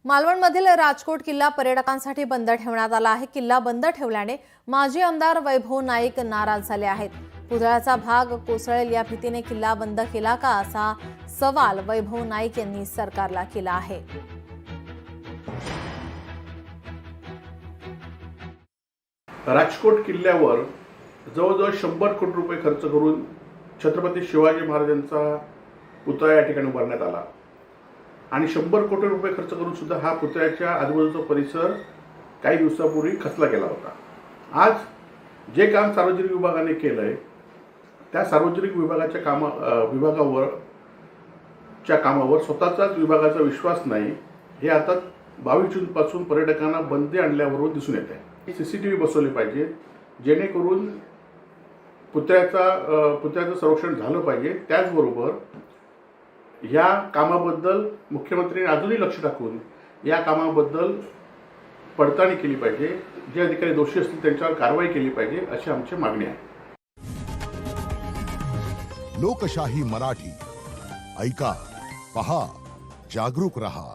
मालवणमधील राजकोट किल्ला पर्यटकांसाठी बंद ठेवण्यात आला आहे। किल्ला बंद ठेवल्याने माजी आमदार वैभव नाईक नाराज झाले आहेत। पुतळ्याचा भाग कोसळेल या भीतीने किल्ला बंद केला का असा सवाल वैभव नाईक यांनी सरकारला केला आहे। राजकोट किल्ल्यावर जवळजवळ 100 कोटी रुपये खर्च करून छत्रपती शिवाजी महाराजांचा पुतळा या ठिकाणी उभारण्यात आला आणि 100 कोटी रुपये खर्च करून सुद्धा हा पुतळ्याच्या आजूबाजूचा परिसर काही दिवसापूर्वी खचला गेला होता। आज जे काम सार्वजनिक विभागाने केलंय त्या सार्वजनिक विभागाच्या कामावर स्वतःचाच विभागाचा विश्वास नाही हे आता 22 जून पासून पर्यटकांना बंदी आणल्यावरून दिसून येत आहे। सीसीटीव्ही बसवले पाहिजे जेणेकरून पुतळ्याचं संरक्षण झालं पाहिजे। त्याचबरोबर या कामाबद्दल मुख्यमंत्र्यांनी अजूनही लक्ष टाकून या कामाबद्दल पडताळणी केली पाहिजे। जे अधिकारी दोषी असतील त्यांच्यावर कारवाई केली पाहिजे अशी आमची मागणी आहे। लोकशाही मराठी ऐका, पहा, जागरूक रहा।